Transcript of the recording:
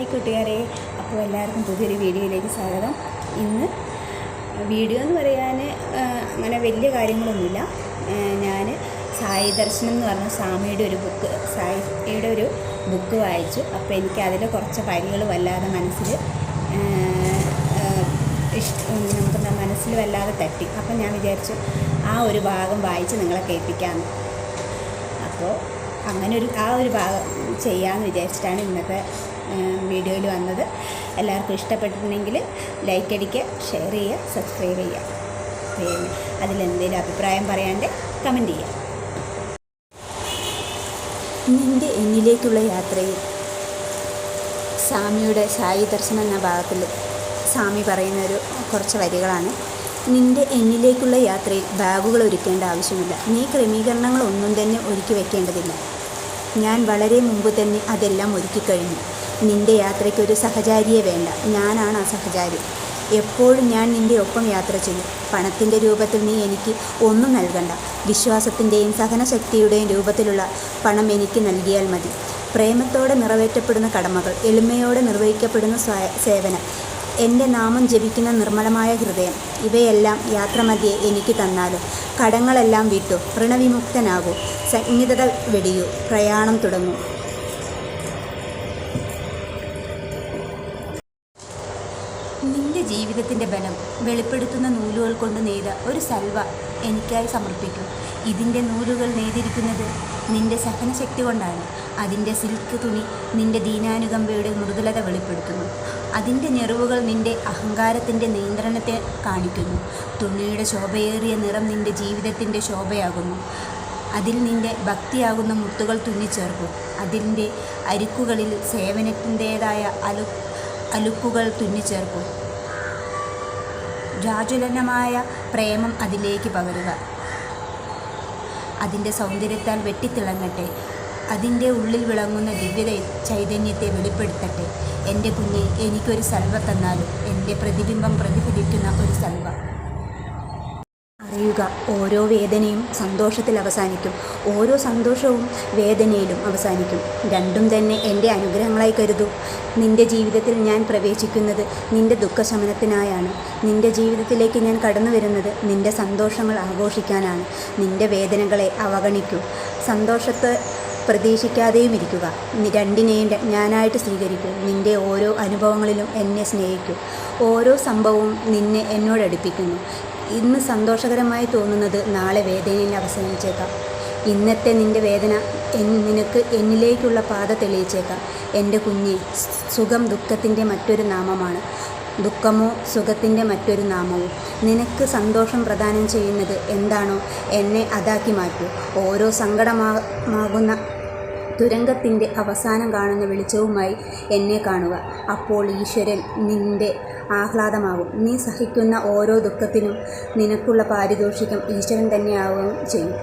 Hi കൂട്ടുകാരെ, അപ്പോൾ എല്ലാവർക്കും പുതിയൊരു വീഡിയോയിലേക്ക് സ്വാഗതം. ഇന്ന് വീഡിയോ എന്ന് പറയാൻ അങ്ങനെ വലിയ കാര്യങ്ങളൊന്നുമില്ല. ഞാൻ സായി ദർശനം എന്ന് പറഞ്ഞ സായിയുടെ ഒരു ബുക്ക് വായിച്ചു. അപ്പോൾ എനിക്ക് അതിൽ കുറച്ച് വരികൾ വല്ലാതെ മനസ്സിൽ വല്ലാതെ തട്ടി. അപ്പം ഞാൻ വിചാരിച്ചു ആ ഒരു ഭാഗം വായിച്ച് നിങ്ങളെ കേൾപ്പിക്കാമെന്ന്. അപ്പോൾ ആ ഒരു ഭാഗം ചെയ്യാമെന്ന് വിചാരിച്ചിട്ടാണ് ഇന്നത്തെ വീഡിയോയിൽ വന്നത്. എല്ലാവർക്കും ഇഷ്ടപ്പെട്ടിട്ടുണ്ടെങ്കിൽ ലൈക്ക് അടിക്കുക, ഷെയർ ചെയ്യുക, സബ്സ്ക്രൈബ് ചെയ്യുക. പിന്നെ അതിലെന്തെങ്കിലും അഭിപ്രായം പറയാണ്ട് കമൻറ്റ് ചെയ്യുക. നിൻ്റെ എന്നിലേക്കുള്ള യാത്രയിൽ സ്വാമിയുടെ സായി ദർശനം എന്ന ഭാഗത്തിൽ സ്വാമി പറയുന്നൊരു കുറച്ച് വരികളാണ്. നിൻ്റെ എന്നിലേക്കുള്ള യാത്രയിൽ ബാഗുകൾ ഒരുക്കേണ്ട ആവശ്യമില്ല. നീ ക്രമീകരണങ്ങളൊന്നും തന്നെ ഒരുക്കി വയ്ക്കേണ്ടതില്ല. ഞാൻ വളരെ മുമ്പ് തന്നെ അതെല്ലാം ഒരുക്കിക്കഴിഞ്ഞു. നിൻ്റെ യാത്രയ്ക്കൊരു സഹചാരിയെ വേണ്ട, ഞാനാണ് ആ സഹചാരി. എപ്പോഴും ഞാൻ നിൻ്റെ ഒപ്പം യാത്ര ചെയ്യും. പണത്തിൻ്റെ രൂപത്തിൽ നീ എനിക്ക് ഒന്നും നൽകണ്ട. വിശ്വാസത്തിൻ്റെയും സഹനശക്തിയുടെയും രൂപത്തിലുള്ള പണം എനിക്ക് നൽകിയാൽ മതി. പ്രേമത്തോടെ നിറവേറ്റപ്പെടുന്ന കടമകൾ, എളിമയോടെ നിർവഹിക്കപ്പെടുന്ന സേവനം, എൻ്റെ നാമം ജപിക്കുന്ന നിർമ്മലമായ ഹൃദയം, ഇവയെല്ലാം യാത്രമധ്യേ എനിക്ക് തന്നാലും. കടങ്ങളെല്ലാം വിട്ടു, ഋണവിമുക്തനാകൂ, സന്നിധത വെടിയൂ, പ്രയാണം തുടങ്ങൂ. നിൻ്റെ ജീവിതത്തിൻ്റെ ബലം വെളിപ്പെടുത്തുന്ന നൂലുകൾ കൊണ്ട് നെയ്ത ഒരു സൽവ എനിക്കായി സമർപ്പിക്കൂ. ഇതിൻ്റെ നൂലുകൾ നെയ്തിരിക്കുന്നത് നിൻ്റെ സഹനശക്തി കൊണ്ടാണ്. അതിൻ്റെ സിൽക്ക് തുണി നിൻ്റെ ദീനാനുകമ്പയുടെ മൃദുലത വെളിപ്പെടുത്തുന്നു. അതിൻ്റെ ഞെറിവുകൾ നിൻ്റെ അഹങ്കാരത്തിൻ്റെ നിയന്ത്രണത്തെ കാണിക്കുന്നു. തുണിയുടെ ശോഭയേറിയ നിറം നിൻ്റെ ജീവിതത്തിൻ്റെ ശോഭയാകുന്നു. അതിൽ നിൻ്റെ ഭക്തിയാകുന്ന മുത്തുകൾ തുന്നിച്ചേർക്കും. അതിൻ്റെ അരിക്കുകളിൽ സേവനത്തിൻ്റേതായ അലുക്കുകൾ തുന്നിച്ചേർക്കും. ജാജ്വലനമായ പ്രേമം അതിലേക്ക് പകരുക. അതിൻ്റെ സൗന്ദര്യത്താൽ വെട്ടിത്തിളങ്ങട്ടെ. അതിൻ്റെ ഉള്ളിൽ വിളങ്ങുന്ന ദിവ്യ ചൈതന്യത്തെ വെളിപ്പെടുത്തട്ടെ. എൻ്റെ കുഞ്ഞെ, എനിക്കൊരു സൽവ തന്നാലും, എൻ്റെ പ്രതിബിംബം പ്രതിഫലിക്കുന്ന ഒരു സൽവ. അറിയുക, ഓരോ വേദനയും സന്തോഷത്തിൽ അവസാനിക്കും. ഓരോ സന്തോഷവും വേദനയിലും അവസാനിക്കും. രണ്ടും തന്നെ എൻ്റെ അനുഗ്രഹങ്ങളായി കരുതൂ. നിൻ്റെ ജീവിതത്തിൽ ഞാൻ പ്രവേശിക്കുന്നത് നിൻ്റെ ദുഃഖശമനത്തിനായാണ്. നിൻ്റെ ജീവിതത്തിലേക്ക് ഞാൻ കടന്നു വരുന്നത് നിൻ്റെ സന്തോഷങ്ങൾ ആഘോഷിക്കാനാണ്. നിൻ്റെ വേദനകളെ അവഗണിക്കൂ. സന്തോഷത്തെ പ്രതീക്ഷിക്കാതെയും ഇരിക്കുക. രണ്ടിനെയും ഞാനായിട്ട് സ്വീകരിക്കൂ. നിൻ്റെ ഓരോ അനുഭവങ്ങളിലും എന്നെ സ്നേഹിക്കൂ. ഓരോ സംഭവവും നിന്നെ എന്നോടടുപ്പിക്കുന്നു. ഇന്ന് സന്തോഷകരമായി തോന്നുന്നത് നാളെ വേദനയിൽ അവസാനിച്ചേക്കാം. ഇന്നത്തെ നിൻ്റെ വേദന നിനക്ക് എന്നിലേക്കുള്ള പാത തെളിയിച്ചേക്കാം. എൻ്റെ കുഞ്ഞെ, സുഖം ദുഃഖത്തിൻ്റെ മറ്റൊരു നാമമാണ്. ദുഃഖമോ സുഖത്തിൻ്റെ മറ്റൊരു നാമവും. നിനക്ക് സന്തോഷം പ്രദാനം ചെയ്യുന്നത് എന്താണോ എന്നെ അതാക്കി മാറ്റൂ. ഓരോ സങ്കടമാകുന്ന തുരങ്കത്തിൻ്റെ അവസാനം കാണുന്ന വെളിച്ചവുമായി എന്നെ കാണുക. അപ്പോൾ ഈശ്വരൻ നിൻ്റെ ആഹ്ലാദമാകും. നീ സഹിക്കുന്ന ഓരോ ദുഃഖത്തിനും നിനക്കുള്ള പാരിതോഷികം ഈശ്വരൻ തന്നെയാവുകയും ചെയ്യും.